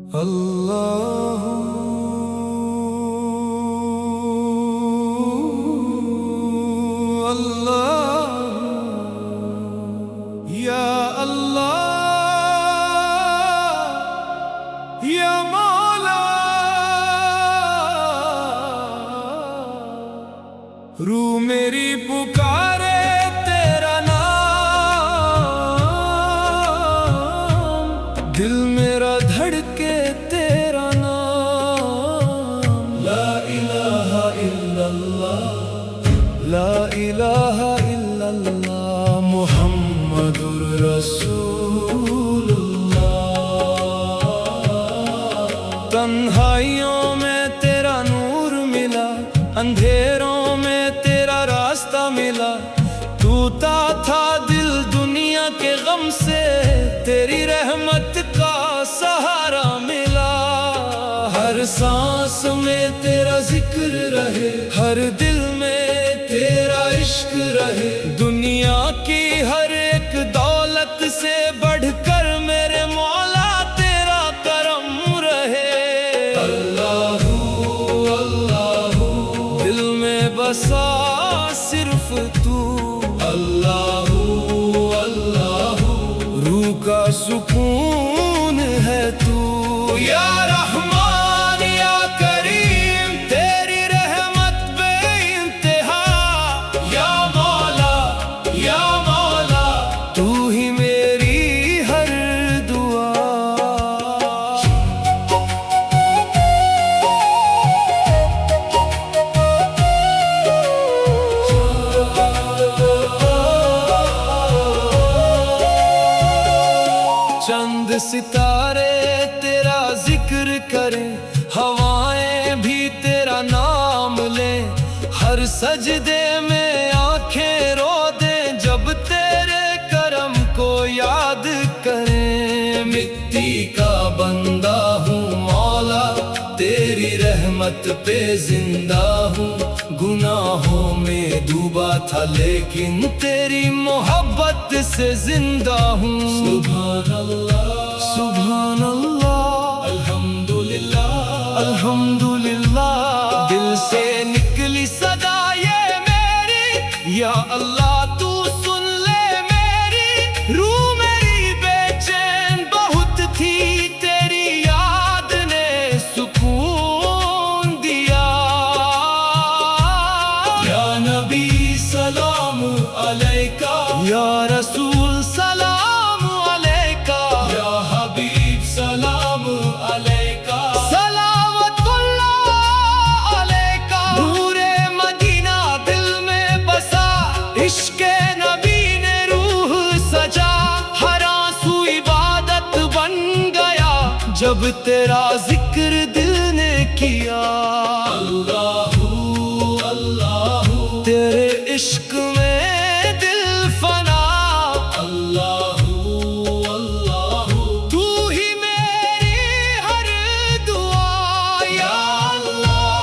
अल्लाह अल्लाह या अल्लाह या मौला। रूह मेरी पुकारे तेरा नाम, दिल मेरा धड़के तेरा नाम। ला इलाहा इल्लल्लाह, ला इलाहा इल्लल्लाह, मुहम्मदुर रसूलुल्लाह। तन्हाइयों में तेरा नूर मिला, अंधेरों में तेरा रास्ता मिला। टूटा था दिल दुनिया के गम से, तेरी रहमत का सहारा मिला। हर सांस में तेरा जिक्र रहे, हर दिल में तेरा इश्क रहे। दुनिया की हर एक दौलत से बढ़कर मेरे मौला तेरा करम रहे। अल्लाहू अल्लाहू, दिल में बसा सिर्फ तू। अल्लाहू अल्लाहू, रूह का सुकून है तू। या रहमान या करीम, तेरी रहमत बेइंतहा। या मौला तू ही मेरी हर दुआ। चंद सितारे तेरा जिक्र करें, हवाएं भी तेरा नाम लें। हर सजदे में आंखें रो दें, जब तेरे करम को याद करें। मिट्टी का बंदा हूँ मौला, तेरी रहमत पे जिंदा हूँ। गुनाहों में डूबा था लेकिन तेरी मोहब्बत से जिंदा हूँ। सुभान अल्लाह सुभान अल्लाह, अल्हम्दुलिल्लाह अल्हम्दुलिल्लाह। दिल से निकली सदा ये मेरी, या अल्लाह तू सुन ले मेरी। रूह मेरी बेचैन बहुत थी, तेरी याद ने सुकून दिया। या नबी सलाम अलैका, या रसूल सलाम अलैका, या हबीब सलाम अलैका। सलावतुल्लाह अलैका। नूरे मदीना दिल में बसा, इश्क़े नबी ने रूह सजा। हर आंसू इबादत बन गया, जब तेरा जिक्र दिल ने किया। अल्लाहू अल्लाहू, तेरे इश्क में दिल फना। अल्लाहू अल्लाहू, तू ही मेरी हर दुआ। या अल्लाह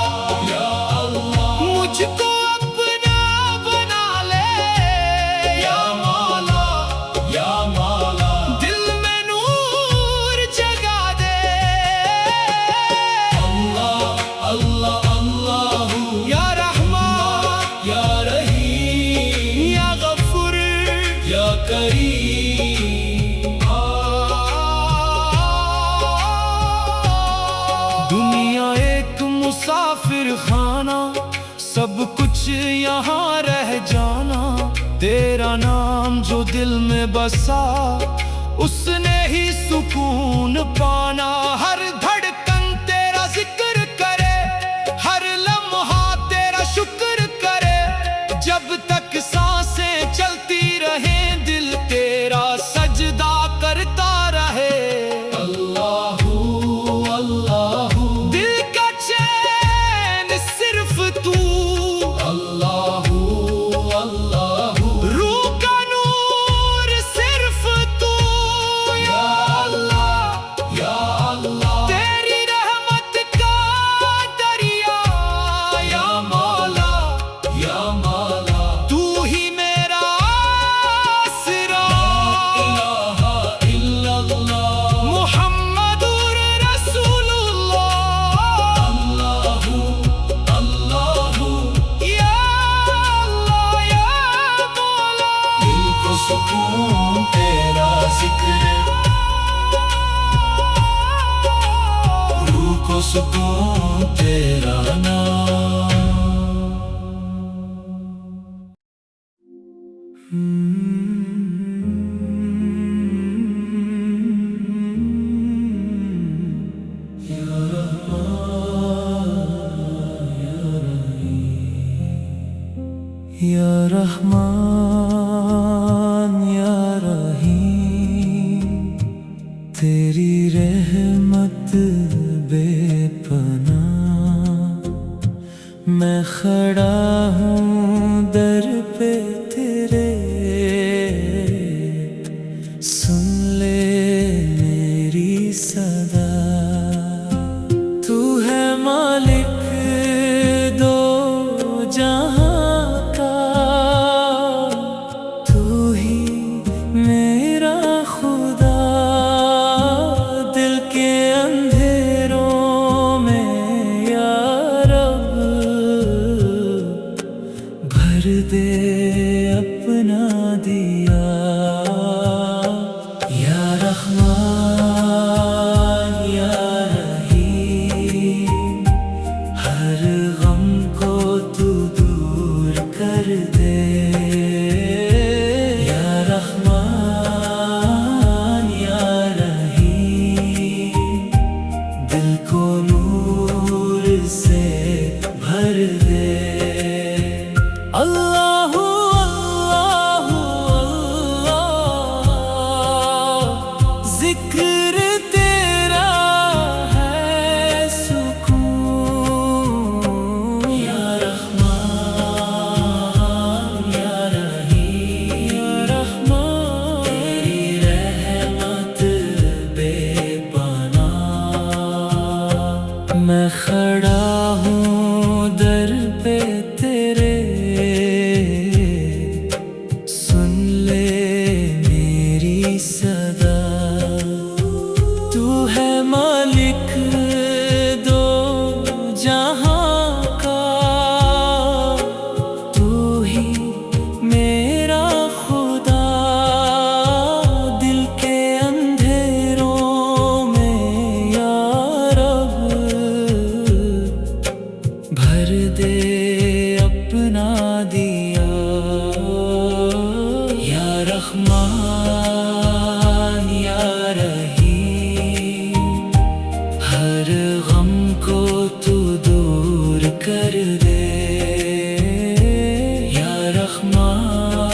मुझको अपना बना ले। या मौला दिल में नूर जगा दे। अल्लाह अल्लाह अल्लाहू, या रहमान या रहीम, या गफूर या करीम। दुनिया एक मुसाफिर खाना, सब कुछ यहाँ रह जाना। तेरा नाम जो दिल में बसा, उसने ही सुकून पाना। हर धड़कन तेरा जिक्र करे, हर लम्हा तेरा शुक्र करे। जब तक सांसें चलती रहे, दिल तेरा सजदा करता रहे। अल्लाहू अल्लाहू, दिल का चैन सिर्फ तू। अल्लाहू अल्लाहू, रूह का नूर सिर्फ तू। या अल्लाह या सुकून तेरा नाम। या रहमान या रहीम, तेरी रहमत बेपनाह। मैं खड़ा हूँ दर पे तेरे, सुन ले मेरी सदा। तू है मालिक दो जहां, दे अपना दिया। या रहमान या रहीम, हर गम को तू दूर कर दे। या रहमान या रहीम, दिल को नूर से भर दे। अल्लाहु अल्लाहु अल्लाह, जिक्र तेरा है सुकून। या रहमान या रहीम, या रहमान, तेरी रहमत बेपनाह। मैं खड़ा हूँ दर पे तेरे, सदा। तू है मालिक दो जहां का, तू ही मेरा खुदा। दिल के अंधेरों में या रब, भर दे अपना दिया। या रहमान या रहीम, हर गम को तू दूर कर दे। या रहमान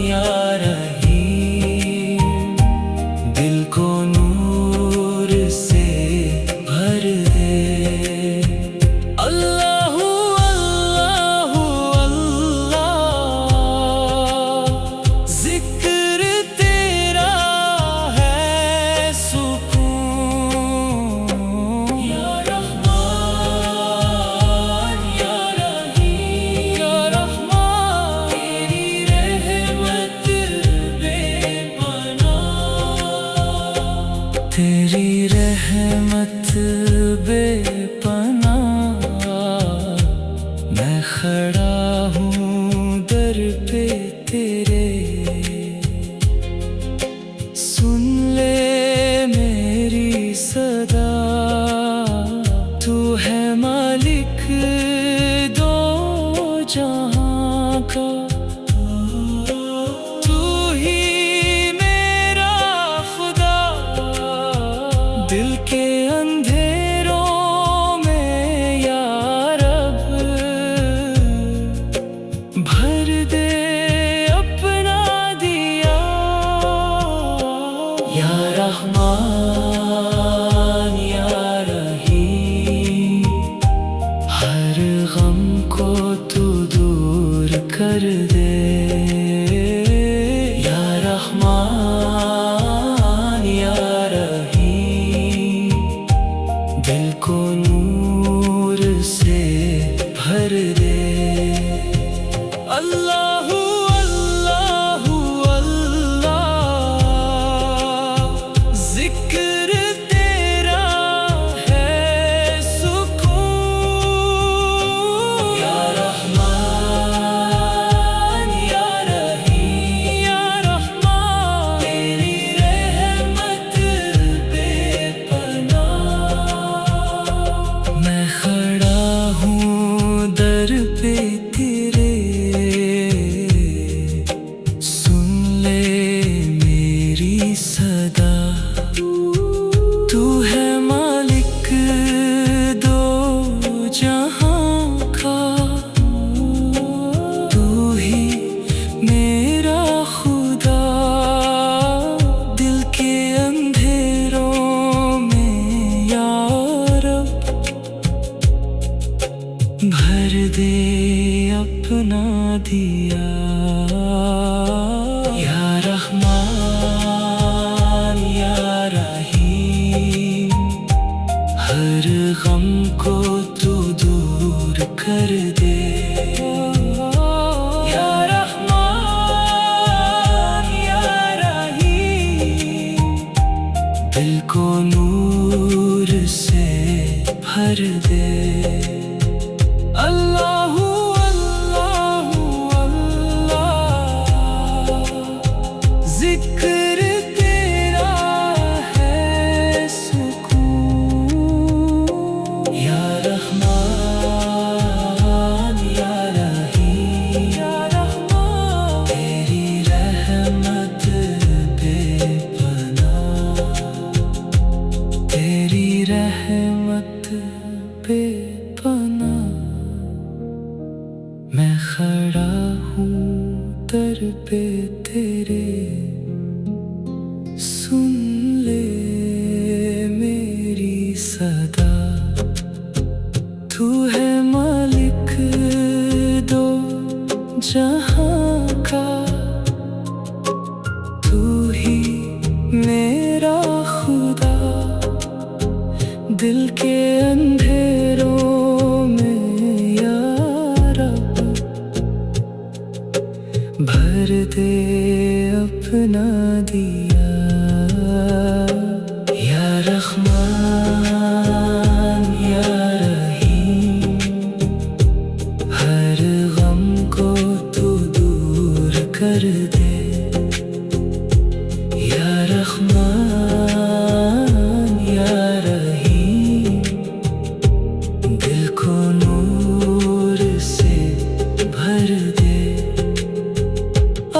या रहीम, दिल को नूर से भर दे। अल्लाहु अल्लाहु अल्लाह, जिक्र तेरा है सुकून। या रहमान या रहीम, या रहमान, तेरी रहमत बेपनाह। तेरी रहमत बेपनाह। मैं खड़ा हूँ दर पे तेरे, सुन ले मेरी सदा। तू है मालिक दो जहां का, तू ही मेरा खुदा। दिल के अंधेरों में या रब, भर दे अपना दिया। या रहमान या रहीम, हर गम को तू दूर कर दे। या रहमान या रहीम, दिल को नूर से भर दे। अल्लाहू अल्लाहू अल्लाह, जिक्र तेरा है सुकून। या रहमान या रहीम, या रहमान तेरी रहमत बेपनाह, तेरी रहमत बेपनाह। मैं खड़ा हूँ दर पे तेरे, सुन ले मेरी सदा। तू है मालिक दो जहां का, तू ही मेरा खुदा। दिल के अंधेरों में या रब, भर दे अपना दिया। या रहमान या रहीम, हर गम को तू दूर कर दे। या रहमान या रहीम, दिल को नूर से भर दे।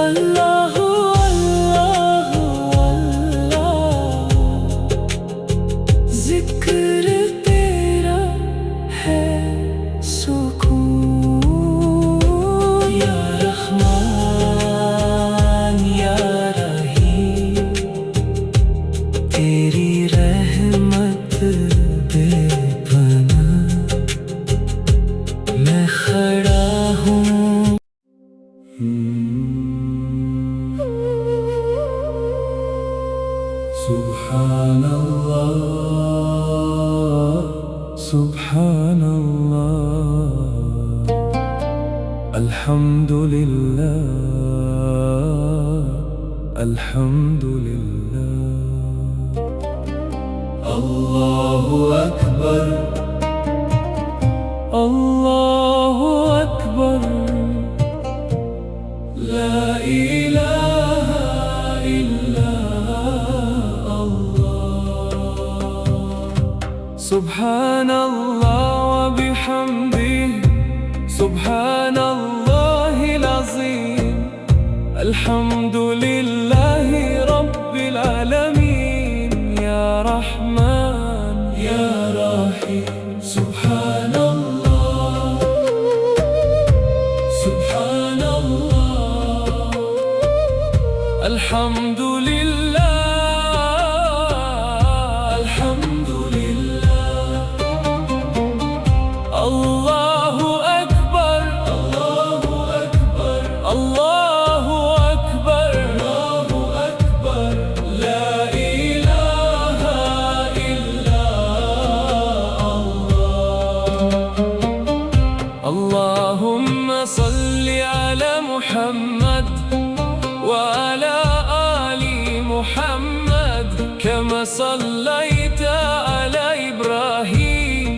अल्लाहू अल्लाहू अल्लाह, जिक्र तेरा है सुकून। या रहमान या रहीम, तेरी रहमत बेपनाह। मैं खड़ा हूँ। सुब्हानल्लाह सुब्हानल्लाह, अल्हम्दुलिल्लाह अल्हम्दुलिल्लाह। अल्लाहु अकबर अल्लाहु अकबर, ला इलाहा इल्ला अल्लाह। सुब्हानल्लाह व बिहम्दिही, सुब्हानल्लाहिल अज़ीम। अल्हम्दुलिल्लाहि रब्बिल आलमीन। या रहमान या रहीम, सुब्हानल्लाह सुब्हानल्लाह। अल्हम्दुलिल्लाह अल्हम्दुलिल्लाह। अल्लाहु अकबर अल्लाहु अकबर अल्लाहु अकबर अल्लाहु अकबर, ला इलाहा इल्ला अल्लाह। अल्लाहुम्मा सल्लि अला मुहम्मद व अला आलि मुहम्मद, कमा सल्लैता अला इब्राहीम,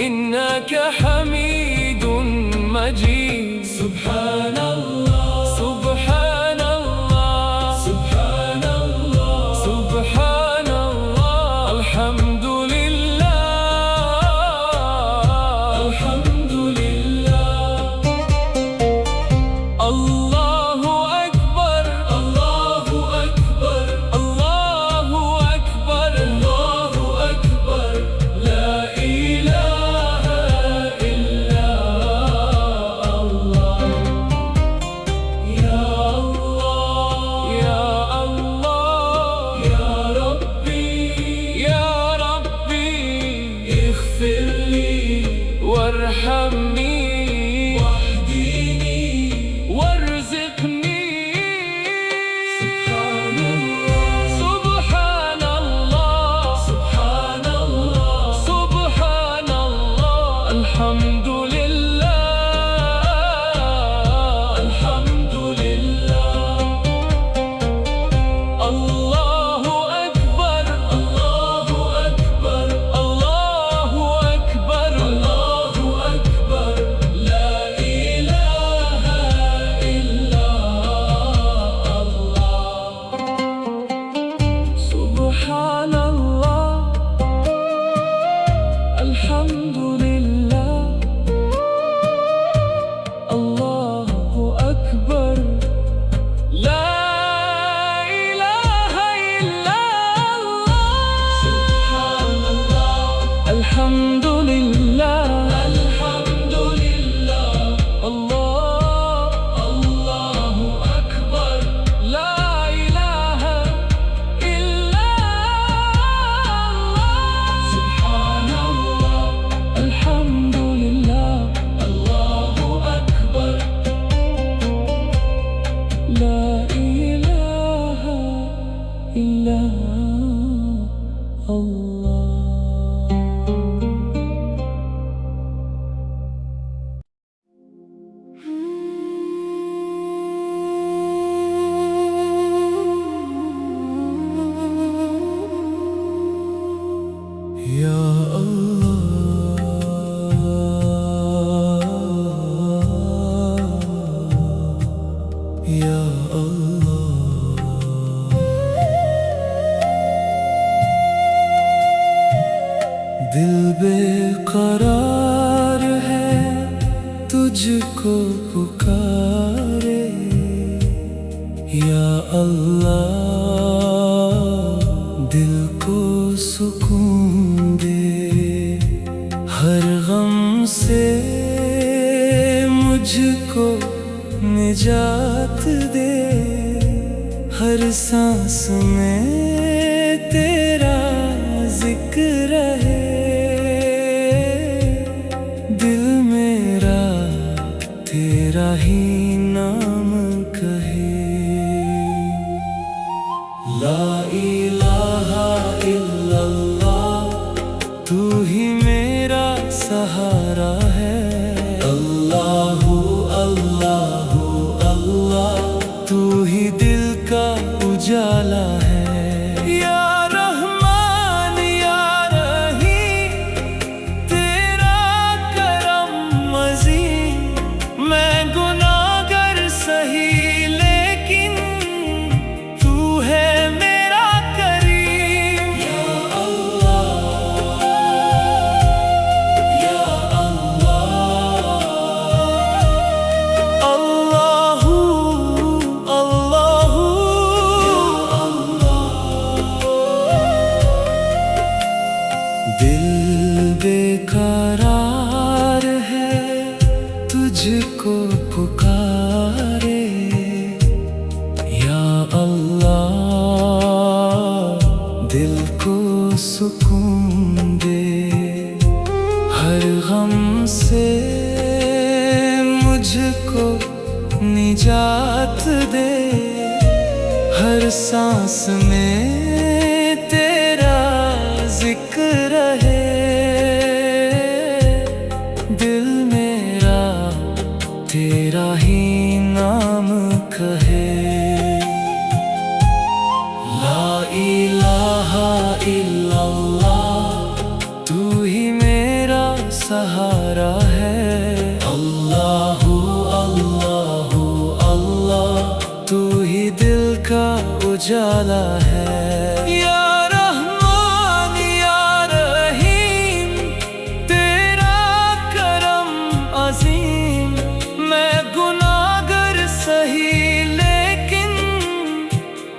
इन्नका हमीदुन मजीद। सुब्हानल्लाह सुब्हानल्लाह सुब्हानल्लाह सुब्हानल्लाह। अल्हम्दुलिल्लाह अल्हम्दुलिल्लाह। अल्लाहु अकबर अल्लाहु अकबर अल्लाहु अकबर अल्लाहु अकबर, ला इलाहा इल्ला अल्लाह। या अल्लाह या अल्लाह। दिल बेकरार है तुझको पुकारे, या अल्लाह दिल को सुकून दे। हर गम से मुझको निजात दे, हर सांस में तेरा जिक्र रहे। दिल मेरा तेरा ही नाम कहे। ला इलाहा इल्लल्लाह, तू ही मेरा सहारा है। अल्लाहु अल्लाहु अल्लाह, तू ही दिल का उजाला है। या रहमान या रहीम, तेरा करम अज़ीम। मैं गुनाहगार सही लेकिन तू है मेरा करीम। या अल्लाह या अल्लाह। अल्लाहु अल्लाहु या अल्लाह। दिल बेकरार है तुझको पुकारे, या अल्लाह दिल को सुकून दे। हर गम से मुझको निजात दे, हर सांस में तेरा जिक्र रहे। दिल मेरा तेरा ही नाम कहे। ला इलाहा इल्लल्लाह, तू ही मेरा सहारा है। अल्लाहु अल्लाहु अल्लाह, तू ही दिल का उजाला है। या रहमान या रहीम, तेरा करम अज़ीम। मैं गुनाहगार सही लेकिन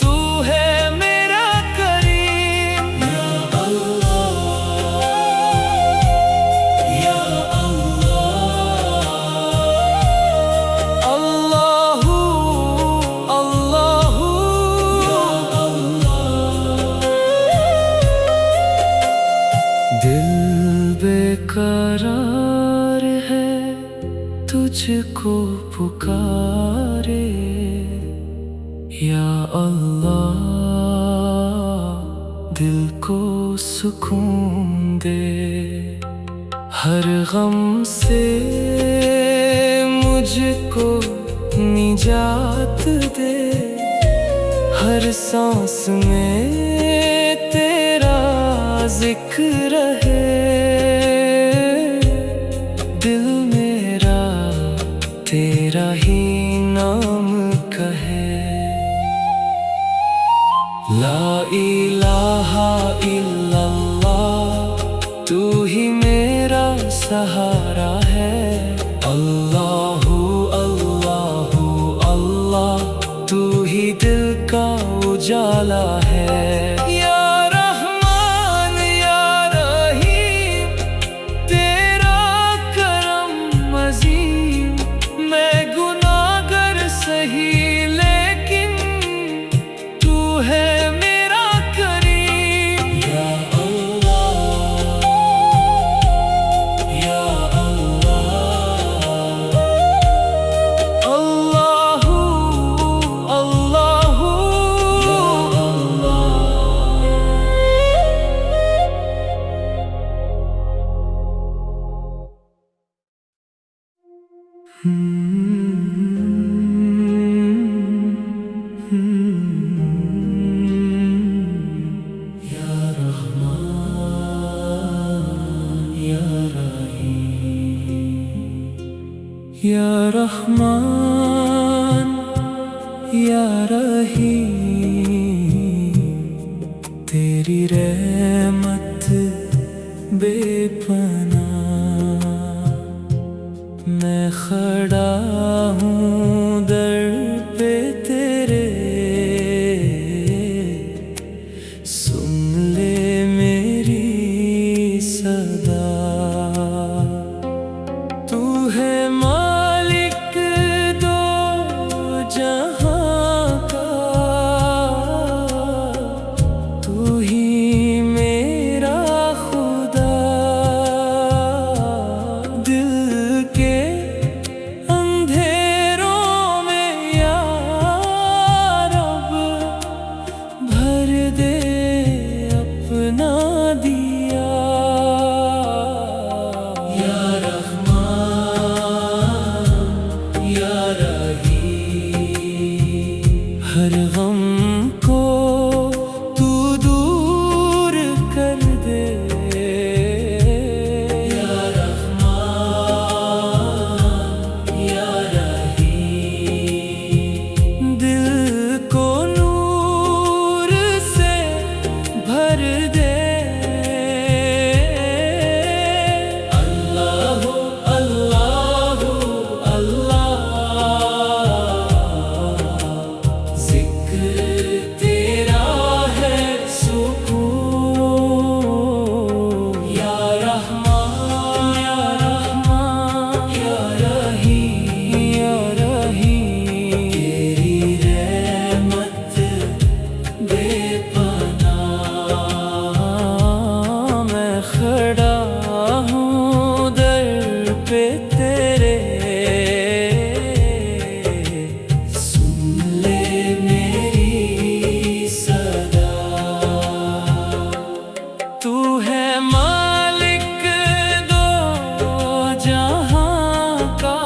तू है मेरा करीम। या अल्लाह या अल्लाह। अल्लाहु अल्लाहु या अल्लाह। दिल बेकरार है तुझको पुकारे, या अल्लाह दिल को सुकून दे। हर गम से मुझको निजात दे, हर सांस में तेरा जिक्र रहे। दिल मेरा तेरा ही नाम कहे। ला इलाहा इल्लल्लाह, तू ही मेरा सहारा है। अल्लाहु अल्लाहु अल्लाह, तू ही दिल का उजाला है। या रहमान या रहीम, तेरा करम अज़ीम। मैं गुनाहगार सही लेकिन तू है मेरा करीम। या अल्लाह या अल्लाह। या रहमान या रहीम, तेरी रहमत बेपनाह। मैं खड़ा हूँ दर पे तेरे, सुन ले मेरी सदा। तू है मालिक दो जहां का, तू ही मेरा खुदा। दिल के अंधेरों में या रब, भर दे अपना दिया। या रहमान या रहीम, हर गम को तू दूर कर दे। या रहमान या रहीम, दिल को नूर से भर दे। अल्लाहु अल्लाहु अल्लाह, जिक्र तेरा है सुकून। या रहमान या रहमान या रहीम, तेरी रहमत बेपनाह। मैं खड़ा हूँ दर पे तेरे, सुन ले मेरी सदा। तू है मालिक दो जहां का,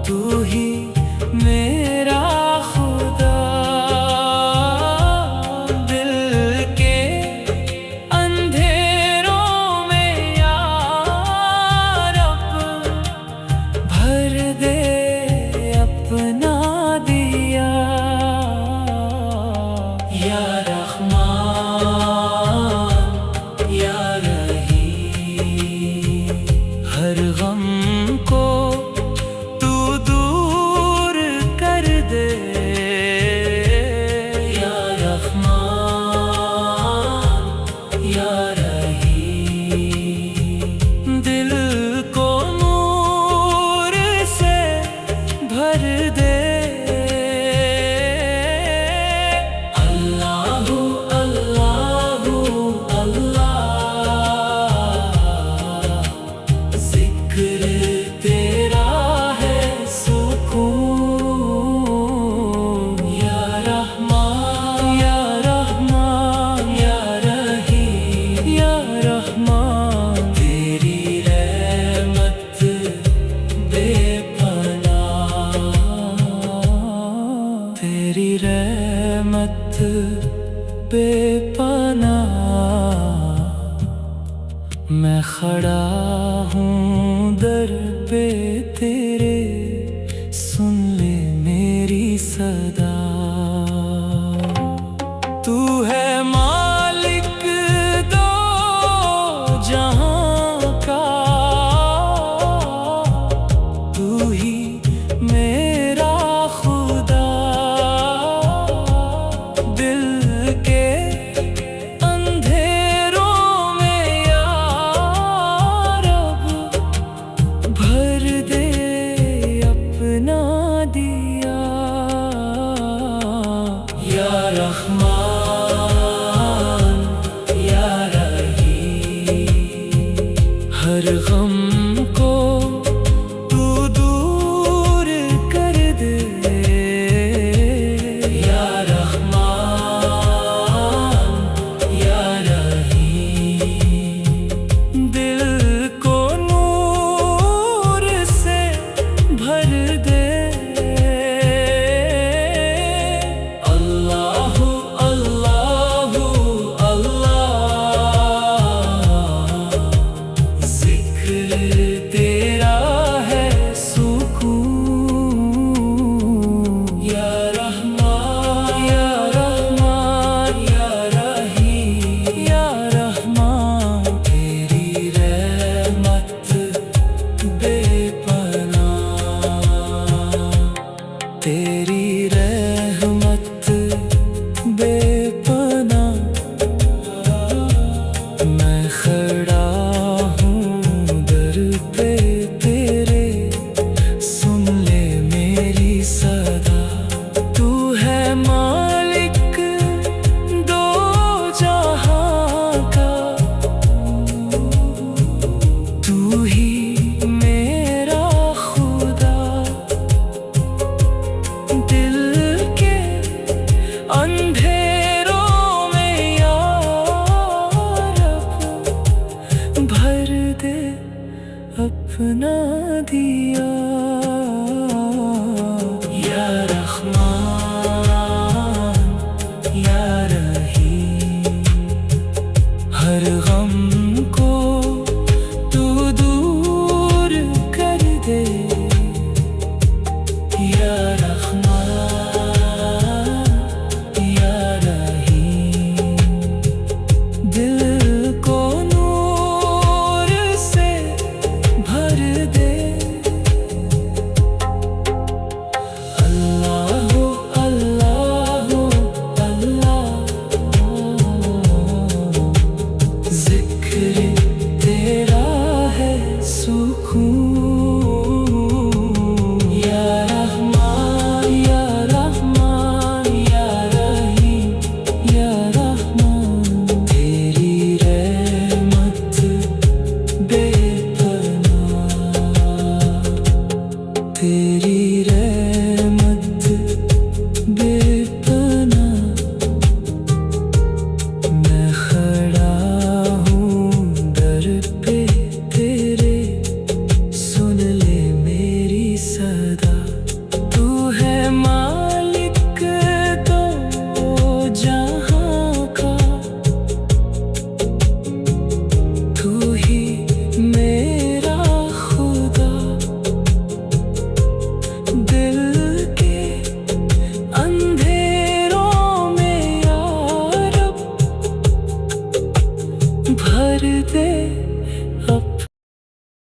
तू ही मेरा खुदा। दिल के अंधेरों में या रब, भर दे अपना दिया। या रहमान या रहीम, हर गम को तू दूर कर दे। या रहमान या रहीम, दिल को नूर से भर दे। अल्लाहु अल्लाहु अल्लाह, जिक्र तेरा है सुकून। या रहमान या रहमान या रहीम, या रहमान, तेरी रहमत बेपनाह। तेरी रहमत बेपनाह। मैं खड़ा हूँ दर पे तेरे, सुन ले मेरी सदा। तू है मालिक दो जहां का, तू ही मेरा खुदा। दिल के अंधेरों में या रब, भर दे मैं खड़ा हूँ दर पे तेरे, सुन ले मेरी सदा। तू है मालिक दो जहां का, तू ही मेरा खुदा। दिल के अंधेरों में या रब भर दे अपना दिया। या रहमान या रहीम, हर गम को तू दूर कर दे। या रहमान या रहीम, दिल को नूर से भर दे। अल्लाह अल्लाह अल्लाह, जिक्र तेरा है सुकून। या रहमान या रहमान या रहीम या रहमान, तेरी रहमत बेपनाह, तेरी रहमत बेपनाह। मैं खड़ा हूँ दर पे तेरे, सुन ले मेरी सदा। तू है मालिक दो जहां का, तू ही मेरा खुदा। दिल के अंधेरों में या रब भर दे